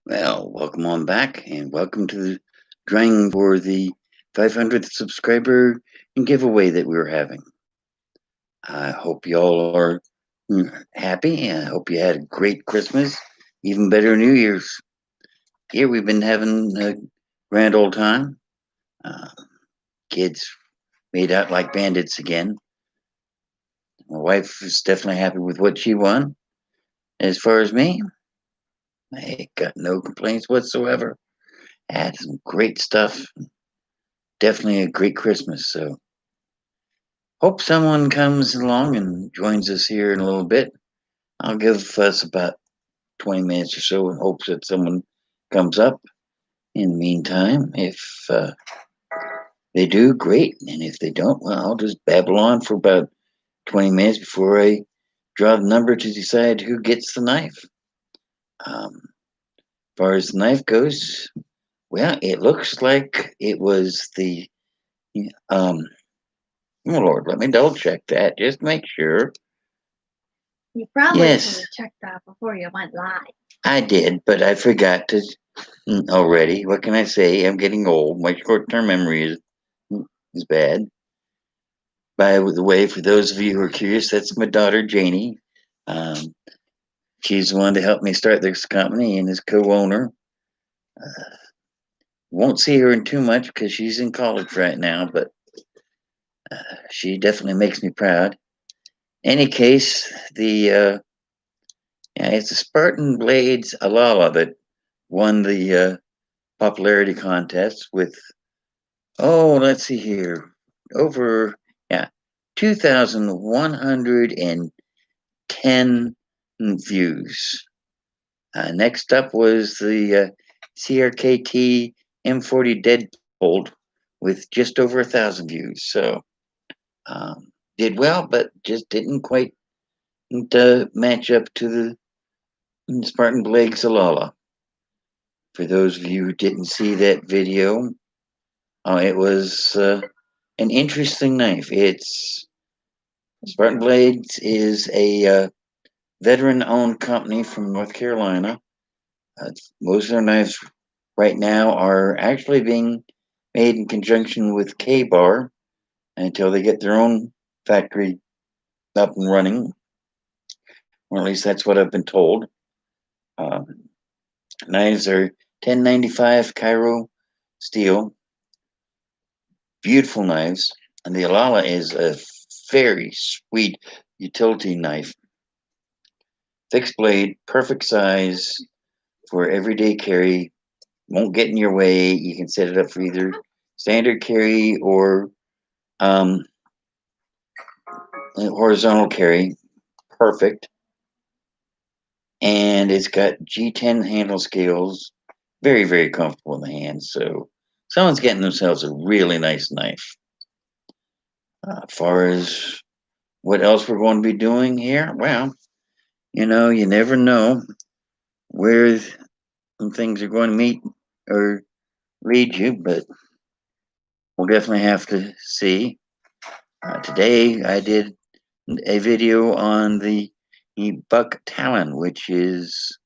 Well, welcome on back and welcome to the drawing for the 500th subscriber giveaway that we were having. I hope you all are happy and I hope you had a great Christmas, even better New Year's. Here we've been having a grand old time. Uh, Kids made out like bandits again. My wife is definitely happy with what she won. As far as me, I got no complaints whatsoever. I had some great stuff. Definitely a great Christmas. So hope someone comes along and joins us here in a little bit. I'll give us about 20 minutes or so in hopes that someone comes up. In the meantime, if they do, great. And if they don't, well, I'll just babble on for about 20 minutes before I draw the number to decide who gets the knife. As far as the knife goes, well, it looks like it was the. Um, oh, Lord, let me double check that just to make sure. You probably should Yes, have checked that before you went live. I did, but I forgot to already. What can I say? I'm getting old. My short-term memory is bad. By the way, for those of you who are curious, that's my daughter Janie. Um, she's the one to help me start this company and is co-owner. Uh, won't see her in too much because she's in college right now, but she definitely makes me proud. Any case, the yeah, it's the Spartan Blades Alala that won the popularity contest with let's see here. Over, yeah, 2,110 views. Next up was the CRKT M40 Deadbolt with just over 1,000 views. So, did well, but just didn't quite match up to the Spartan Blade Salala. For those of you who didn't see that video, it was an interesting knife. It's Spartan Blades is a veteran-owned company from North Carolina. Most of their knives right now are actually being made in conjunction with K-Bar until they get their own factory up and running, or at least that's what I've been told. Um, Knives are 1095 Cairo steel, beautiful knives, and the Alala is a very sweet utility knife. Fixed blade, perfect size for everyday carry, won't get in your way. You can set it up for either standard carry or um, horizontal carry. Perfect. And it's got G10 handle scales. Very, very comfortable in the hand. So someone's getting themselves a really nice knife. As far as what else we're going to be doing here, well, you never know where things are going to meet or lead you, but we'll definitely have to see. Today, I did a video on the Buck Talon, which is,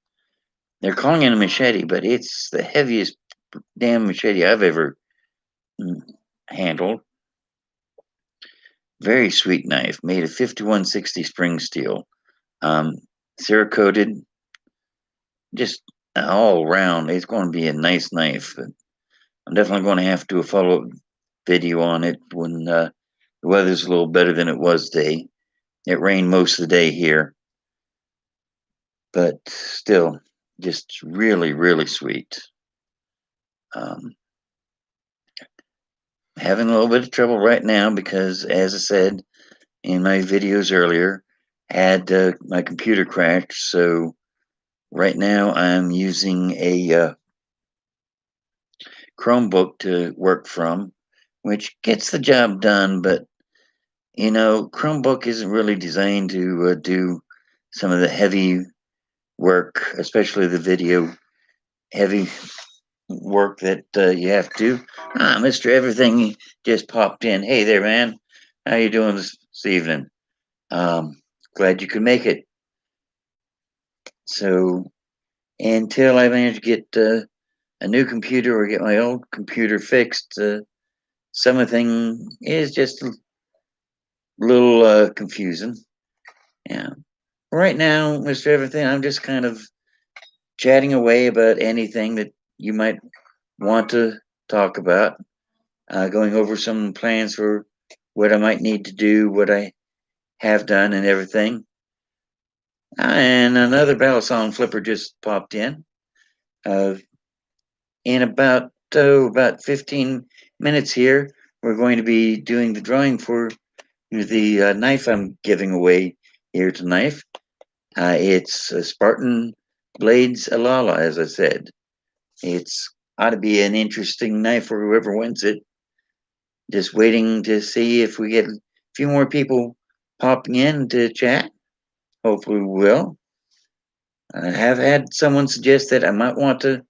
they're calling it a machete, but it's the heaviest damn machete I've ever mm, handled. Very sweet knife, made of 5160 spring steel, um, Cerakoted, just all around. It's going to be a nice knife. I'm definitely going to have to do a follow up video on it when the weather's a little better than it was today. It rained most of the day here, but still, just really, really sweet. Um, Having a little bit of trouble right now because, as I said in my videos earlier, had my computer crashed. So right now I'm using a Chromebook to work from, which gets the job done. But Chromebook isn't really designed to do some of the heavy work, especially the video heavy work that you have to. Mr. Everything just popped in. Hey there, man. How you doing this evening? Um, Glad you could make it. So until I manage to get a new computer or get my old computer fixed. Some of the thing is just a little confusing. Yeah. Right now, Mr. Everything, I'm just kind of chatting away about anything that you might want to talk about, going over some plans for what I might need to do, what I have done, and everything. And another Battle Song Flipper just popped in. Uh, in about 15 minutes here, we're going to be doing the drawing for the knife I'm giving away here tonight. It's a Spartan Blades Alala, as I said. It's ought to be an interesting knife for whoever wins it. Just waiting to see if we get a few more people popping in to chat. Hopefully we will. I have had someone suggest that I might want to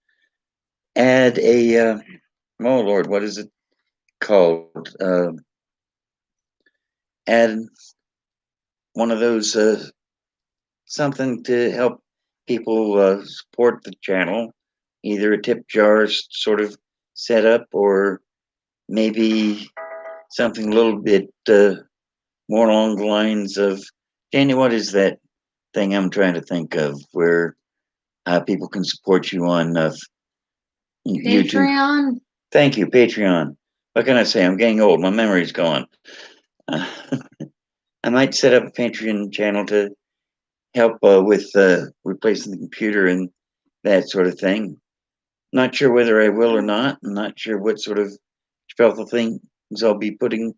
add oh Lord, what is it called? Add one of those something to help people support the channel, either a tip jar sort of setup or maybe something a little bit more along the lines of, Danny, what is that thing I'm trying to think of where people can support you on YouTube? Patreon. Thank you, Patreon. What can I say? I'm getting old. My memory's gone. I might set up a Patreon channel to help with replacing the computer and that sort of thing. Not sure whether I will or not. I'm not sure what sort of special things I'll be putting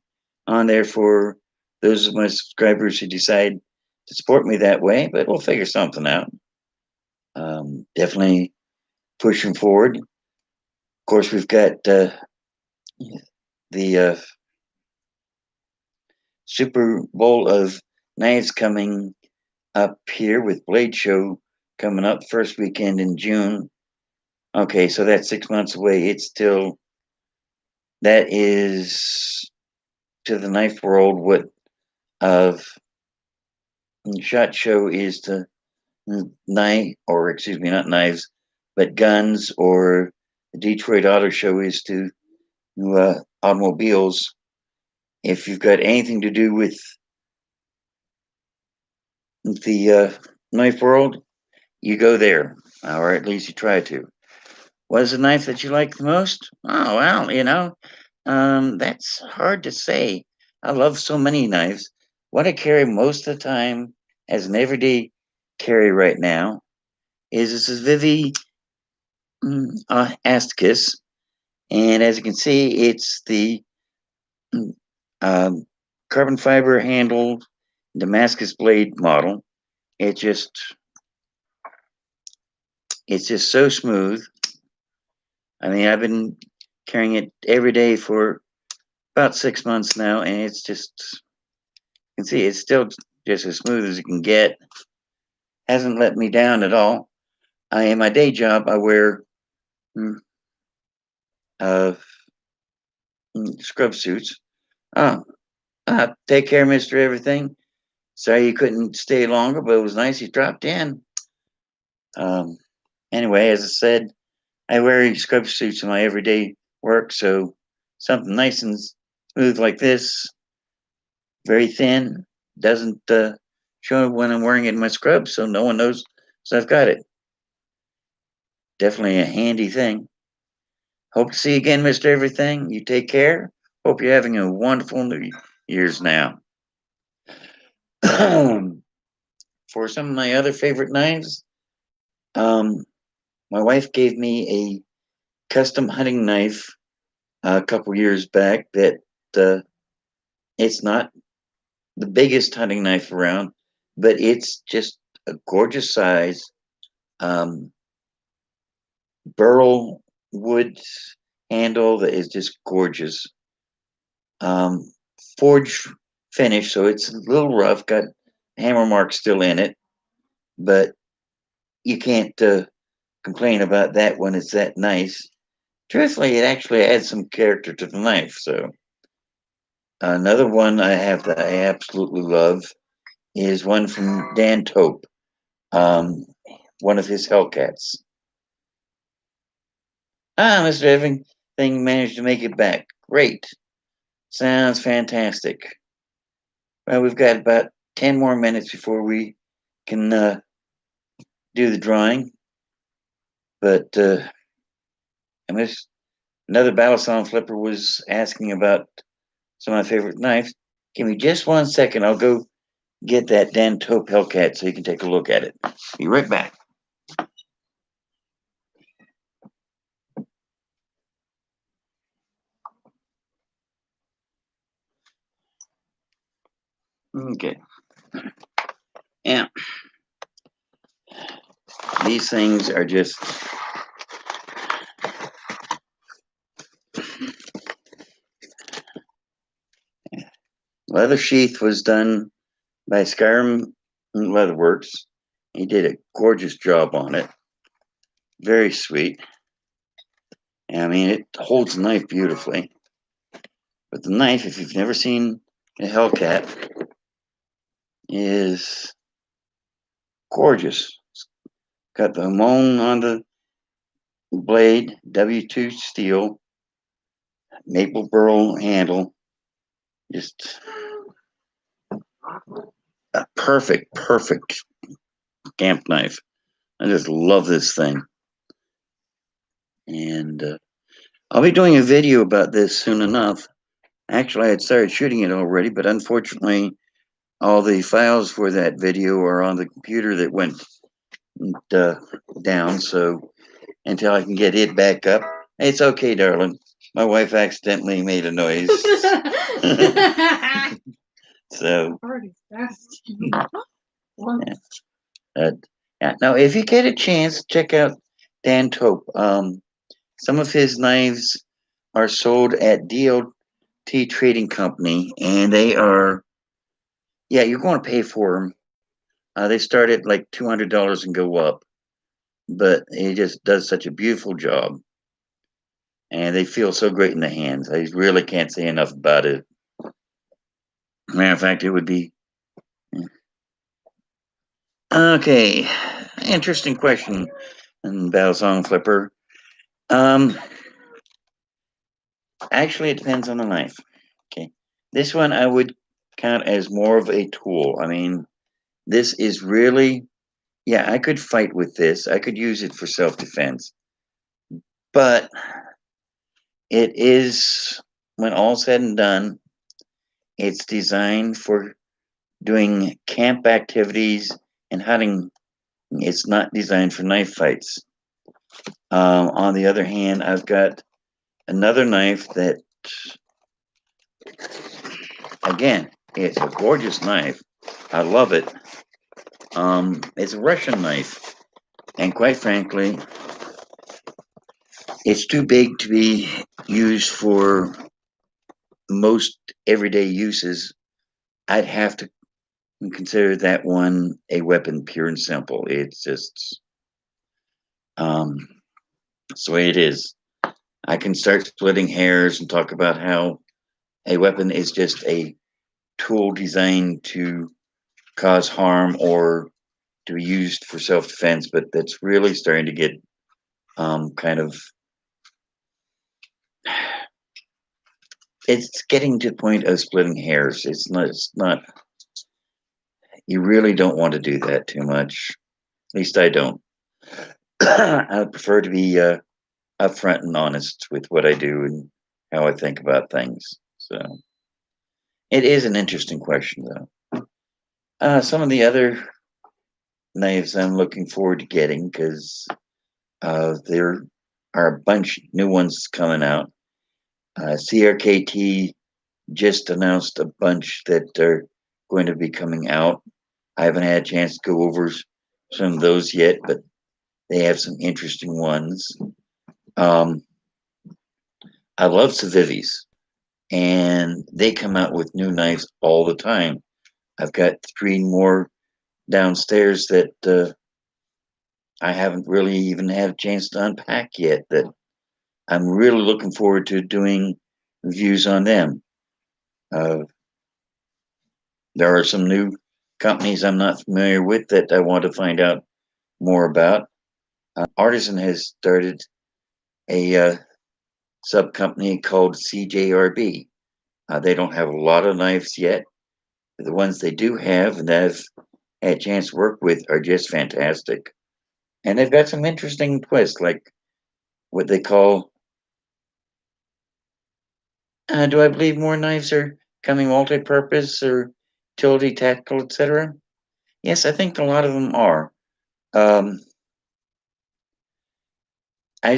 on there for those of my subscribers who decide to support me that way, but we'll figure something out. Definitely pushing forward. Of course, we've got the Super Bowl of Knives coming up here with Blade Show coming up first weekend in June. Okay, so that's 6 months away. It's still, that is to the knife world what of SHOT Show is to knife, or excuse me, not knives, but guns, or the Detroit Auto Show is to automobiles. If you've got anything to do with the knife world, you go there, or at least you try to. What is the knife that you like the most? Oh, well, that's hard to say. I love so many knives. What I carry most of the time as an everyday carry right now is this is Vivi Asticus. And as you can see, it's the um, carbon fiber handled Damascus blade model. It just, it's just so smooth. I mean, I've been carrying it every day for about 6 months now, and it's just, you can see it's still just as smooth as it can get. Hasn't let me down at all. In my day job, I wear uh, scrub suits. Oh, take care, Mr. Everything. Sorry you couldn't stay longer, but it was nice you dropped in. Anyway, as I said, I wear scrub suits in my everyday work, so something nice and smooth like this, very thin, doesn't show when I'm wearing it in my scrubs, so no one knows so I've got it. Definitely a handy thing. Hope to see you again, Mr. Everything. You take care. Hope you're having a wonderful New Year's now. For some of my other favorite knives, my wife gave me a custom hunting knife a couple years back that it's not the biggest hunting knife around, but it's just a gorgeous size. Burl wood handle that is just gorgeous. Forge finish, so it's a little rough, got hammer marks still in it, but you can't complain about that when it's that nice. Truthfully, it actually adds some character to the knife. So another one I have that I absolutely love is one from Dan Tope, one of his Hellcats. Mr. Everything managed to make it back. Great. Sounds fantastic. Well, we've got about 10 more minutes before we can do the drawing. But another Battle Song Flipper was asking about some of my favorite knives. Give me just 1 second. I'll go get that Dan Taupe Hellcat so you can take a look at it. Be right back. Okay. Yeah. These things are just leather sheath was done by Skyrim Leatherworks. He did a gorgeous job on it. Very sweet. I mean, it holds the knife beautifully. But the knife, if you've never seen a Hellcat, is gorgeous. It's got the Hamon on the blade, W2 steel, maple burl handle. Just a perfect camp knife. I just love this thing. And I'll be doing a video about this soon enough. Actually, I had started shooting it already, but unfortunately, all the files for that video are on the computer that went down. So until I can get it back up, it's okay, darling. My wife accidentally made a noise. So, yeah. Now, if you get a chance, check out Dan Taupe. Some of his knives are sold at DLT Trading Company, and they are, yeah, you're going to pay for them. They start at like $200 and go up, but he just does such a beautiful job, and they feel so great in the hands. I really can't say enough about it. Matter of fact, it would be okay. Interesting question, and Battle Song Flipper. Actually, it depends on the knife. Okay, this one I would count as more of a tool. I mean, this is really, yeah, I could fight with this. I could use it for self-defense, but it is, when all said and done, it's designed for doing camp activities and hunting. It's not designed for knife fights. On the other hand, I've got another knife that, again, it's a gorgeous knife. I love it. It's a Russian knife, and quite frankly, it's too big to be used for most everyday uses. I'd have to consider that one a weapon, pure and simple. It's just that's the way it is. I can start splitting hairs and talk about how a weapon is just a tool designed to cause harm or to be used for self-defense, but that's really starting to get kind of, it's getting to the point of splitting hairs. It's not, you really don't want to do that too much. At least I don't. I prefer to be upfront and honest with what I do and how I think about things. So it is an interesting question, though. Some of the other knives I'm looking forward to getting, because there are a bunch new ones coming out. CRKT just announced a bunch that are going to be coming out. I haven't had a chance to go over some of those yet, but they have some interesting ones. I love Civivis, and they come out with new knives all the time. I've got 3 more downstairs that I haven't really even had a chance to unpack yet, that I'm really looking forward to doing reviews on them. There are some new companies I'm not familiar with that I want to find out more about. Artisan has started a sub company called CJRB. They don't have a lot of knives yet. The ones they do have and that I've had a chance to work with are just fantastic. And they've got some interesting twists, like what they call, do I believe more knives are coming multi-purpose or utility, tactical, etc.? Yes, I think a lot of them are. I'm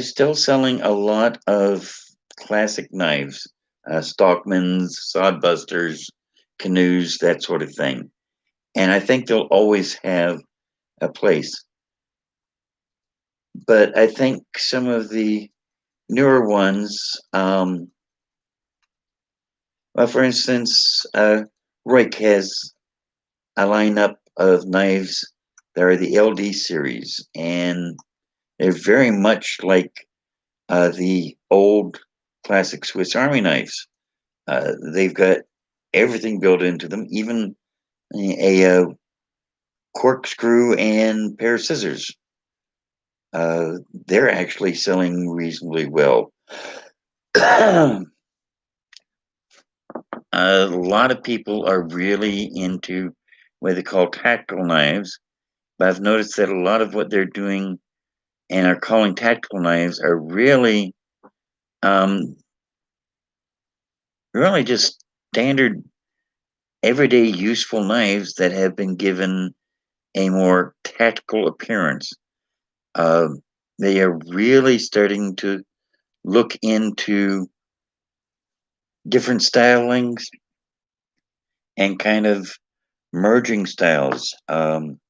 still selling a lot of classic knives, Stockmans, Sodbusters, canoes, that sort of thing. And I think they'll always have a place. But I think some of the newer ones, well, for instance, Roik has a lineup of knives that are the LD series, and they're very much like the old classic Swiss Army knives. They've got everything built into them, even a corkscrew and pair of scissors. They're actually selling reasonably well. A lot of people are really into what they call tactical knives, but I've noticed that a lot of what they're doing and are calling tactical knives are really, really just standard, everyday useful knives that have been given a more tactical appearance. They are really starting to look into different stylings and kind of merging styles. Again,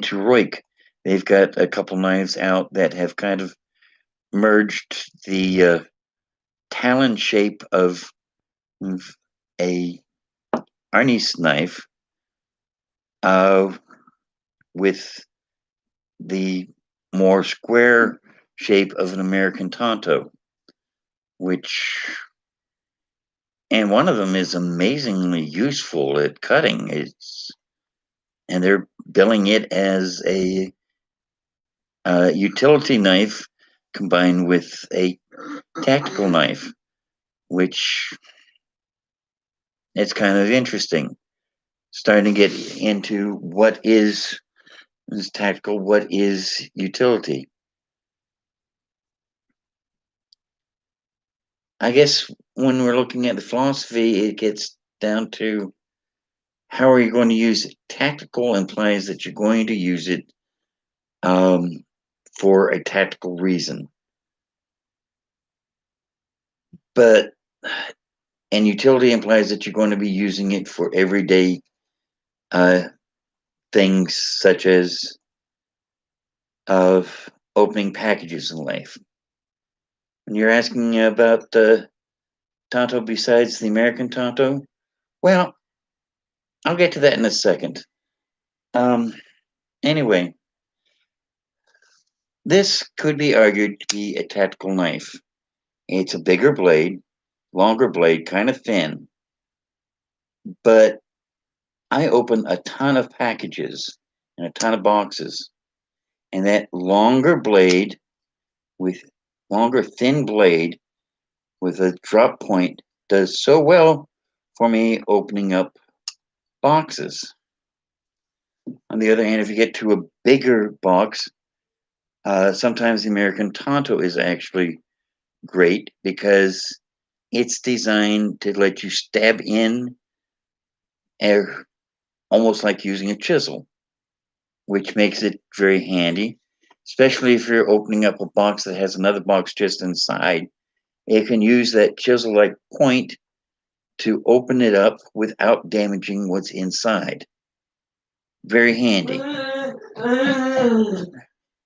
to Roik, they've got a couple knives out that have kind of merged the talon shape of a Arnis knife with the more square shape of an American Tonto, and one of them is amazingly useful at cutting. And they're billing it as a utility knife combined with a tactical knife, which it's kind of interesting. Starting to get into what is tactical, what is utility. I guess when we're looking at the philosophy, it gets down to how are you going to use it? Tactical implies that you're going to use it for a tactical reason. But and utility implies that you're going to be using it for everyday things such as opening packages in life. When you're asking about Tonto besides the American Tonto, well, I'll get to that in a second. Anyway, this could be argued to be a tactical knife. It's a bigger blade, longer blade, kind of thin, but I open a ton of packages and a ton of boxes, and that longer blade with longer thin blade with a drop point does so well for me opening up boxes. On the other hand, if you get to a bigger box, sometimes the American Tonto is actually great because it's designed to let you stab in almost like using a chisel, which makes it very handy, especially if you're opening up a box that has another box just inside. You can use that chisel-like point to open it up without damaging what's inside. Very handy.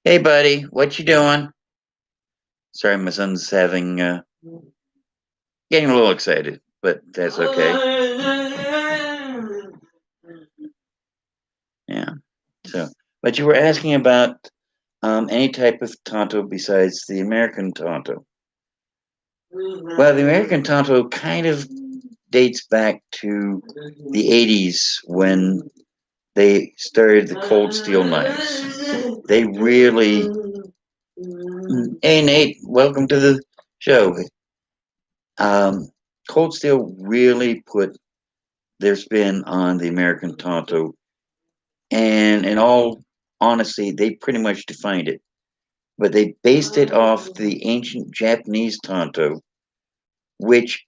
Hey, buddy, what you doing? Sorry, my son's getting a little excited, but that's okay. Yeah. So, but you were asking about any type of Tonto besides the American Tonto. Well, the American Tonto kind of dates back to the 80s when they started the cold steel knives. They really Hey Nate, welcome to the show. Um, Cold Steel really put their spin on the American Tonto, and in all honesty, they pretty much defined it. But they based it off the ancient Japanese Tonto, which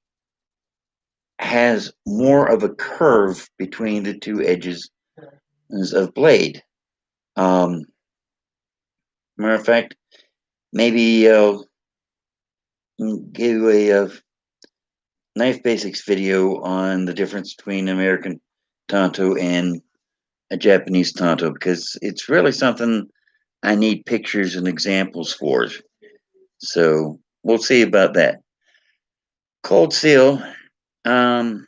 has more of a curve between the two edges of blade. Um, Matter of fact, maybe I'll give you a knife basics video on the difference between American Tonto and a Japanese Tonto because it's really something I need pictures and examples for. So we'll see about that. Cold Steel, um,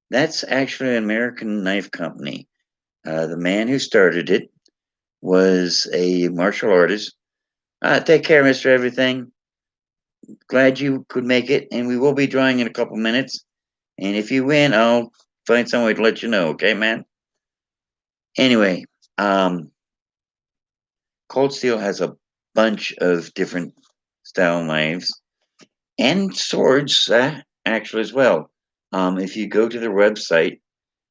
that's actually an American knife company. The man who started it was a martial artist. Take care, Mr. Everything. Glad you could make it, and we will be drawing in a couple minutes. And if you win, I'll find some way to let you know, okay, man? Anyway, um, Cold Steel has a bunch of different style knives and swords, actually, as well. If you go to their website,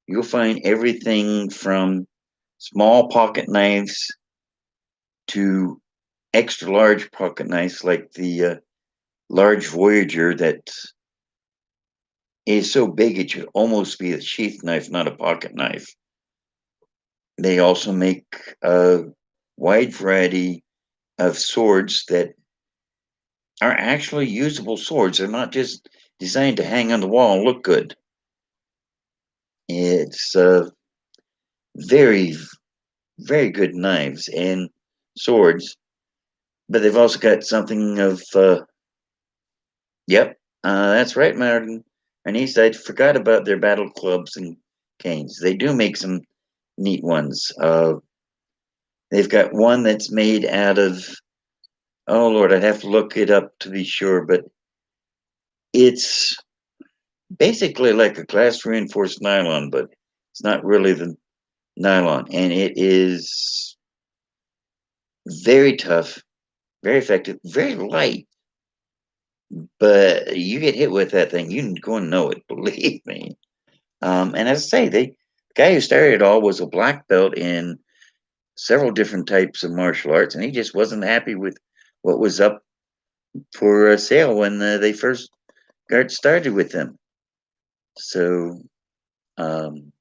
you'll find everything from small pocket knives to extra large pocket knives, like the large Voyager that is so big it should almost be a sheath knife, not a pocket knife. They also make a wide variety of swords that are actually usable swords. They're not just designed to hang on the wall and look good. It's very, very good knives and swords, but they've also got something of, yep, that's right, Martin. Ernest, I forgot about their battle clubs and canes. They do make some neat ones. They've got one that's made out of, oh Lord, I'd have to look it up to be sure, but it's basically like a glass reinforced nylon, but it's not really the nylon. And it is very tough, very effective, very light. But you get hit with that thing, you go and know it, believe me. And as I say, the guy who started it all was a black belt in several different types of martial arts, and he just wasn't happy with what was up for sale when they first got started with them. So um,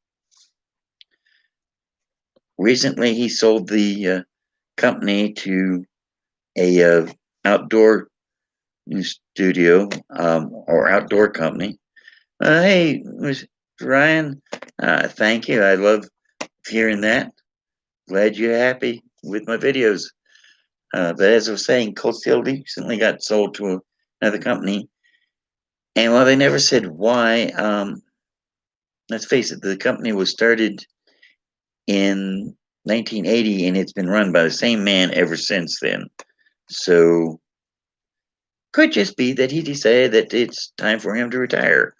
recently, he sold the company to a outdoor studio or outdoor company. Hey, Mr. Ryan, thank you. I love hearing that. Glad you're happy with my videos. But as I was saying, Cold Steel recently got sold to another company. And while they never said why, let's face it, the company was started in 1980 and it's been run by the same man ever since then. So could just be that he decided that it's time for him to retire.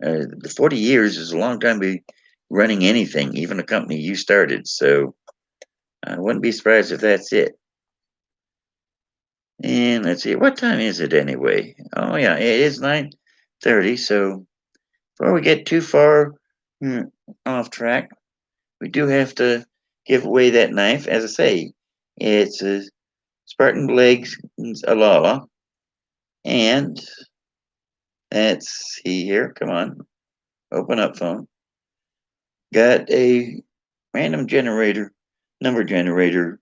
The 40 years is a long time to be running anything, even a company you started. So I wouldn't be surprised if that's it. And let's see, what time is it anyway? Oh yeah, it is 9:30. So before we get too far off track, we do have to give away that knife. As I say, it's a Spartan Blades Alala, and let's see here. Come on, open up phone. Got a random generator, number generator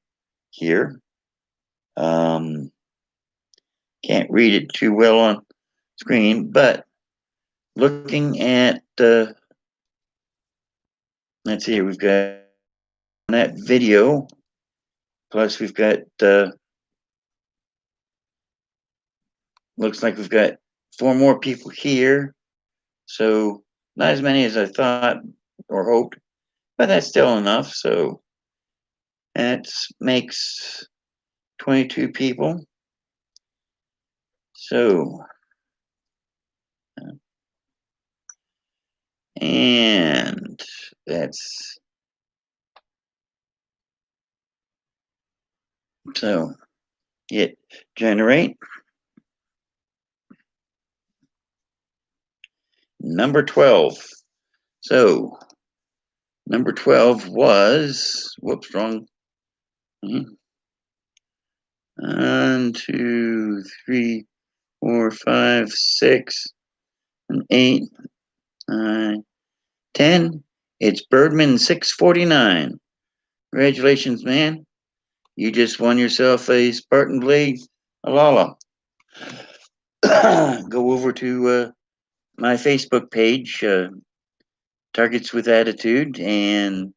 here. Um, can't read it too well on screen, but looking at let's see, we've got that video, plus we've got looks like we've got 4 more people here, so not as many as I thought or hoped, but that's still enough. So that makes 22 people. So and that's so Hit generate. Number 12. So, number 12 was, whoops, wrong. 1, 2, 3, 4, 5, 6, and 8, 9, 10. It's Birdman 649. Congratulations, man. You just won yourself a Spartan Blade Alala. Go over to my Facebook page, Targets with Attitude, and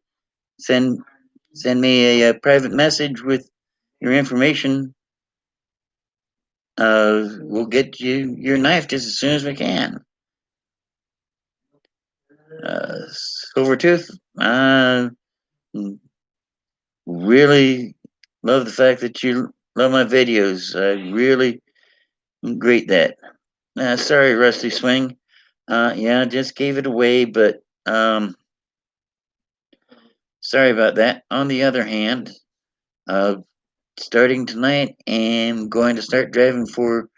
send me a private message with your information. We'll get you your knife just as soon as we can. Silvertooth, really love the fact that you love my videos. I really great that. Sorry, Rusty Swing. Yeah, I just gave it away, but sorry about that. On the other hand, starting tonight, I'm going to start driving for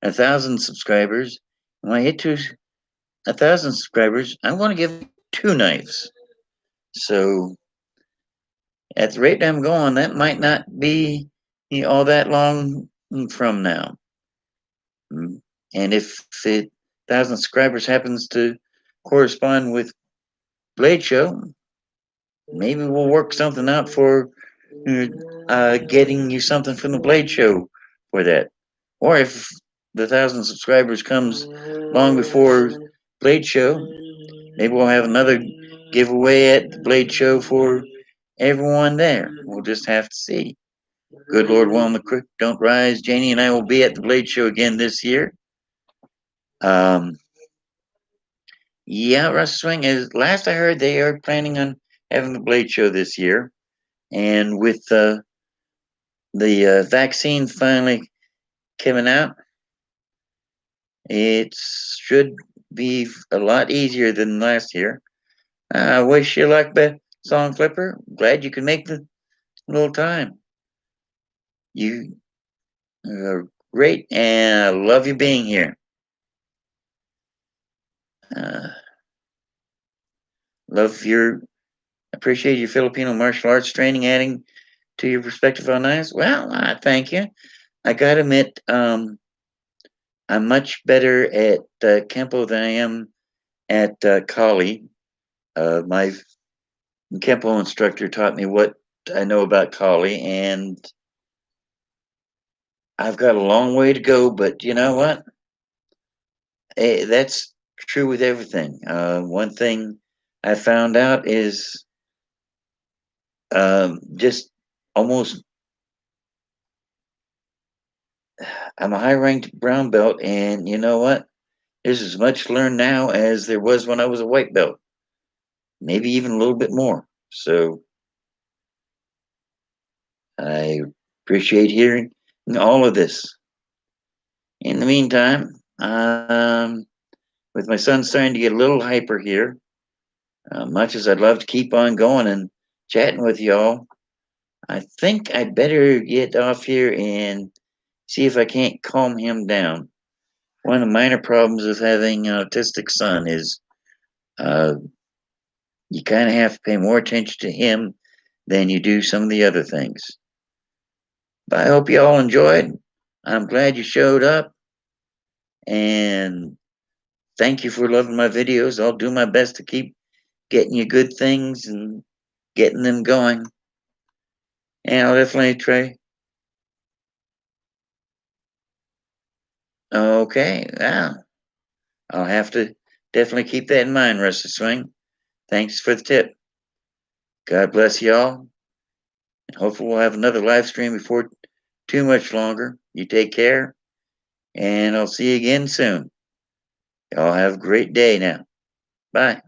1,000 subscribers. When I hit to 1,000 subscribers, I want to give 2 knives. So at the rate I'm going, that might not be all that long from now. And if the 1,000 subscribers happens to correspond with Blade Show, maybe we'll work something out for getting you something from the Blade Show for that. Or if the 1,000 subscribers comes long before Blade Show, maybe we'll have another giveaway at the Blade Show for everyone there. We'll just have to see. Good Lord, willing, the creek don't rise. Janie and I will be at the Blade Show again this year. Yeah, Russ Swing is. Last I heard, they are planning on having the Blade Show this year, and with the vaccine finally coming out, it should be a lot easier than last year. I wish you luck, Song Flipper. Glad you could make the little time. You are great, and I love you being here. Appreciate your Filipino martial arts training adding to your perspective on knives. Well, thank you. I gotta admit, I'm much better at Kempo than I am at Kali. My Kempo instructor taught me what I know about Kali, and I've got a long way to go, but you know what? That's true with everything. One thing I found out is just almost, I'm a high ranked brown belt, and you know what? There's as much learned now as there was when I was a white belt, maybe even a little bit more. So I appreciate hearing all of this. In the meantime, with my son starting to get a little hyper here, much as I'd love to keep on going and chatting with y'all, I think I'd better get off here and see if I can't calm him down. One of the minor problems with having an autistic son is you kind of have to pay more attention to him than you do some of the other things. But I hope you all enjoyed. I'm glad you showed up. And thank you for loving my videos. I'll do my best to keep getting you good things and getting them going. And I'll definitely try. Okay, well, I'll have to definitely keep that in mind, Rusty Swing. Thanks for the tip. God bless y'all. And hopefully we'll have another live stream before too much longer. You take care, and I'll see you again soon. Y'all have a great day now. Bye.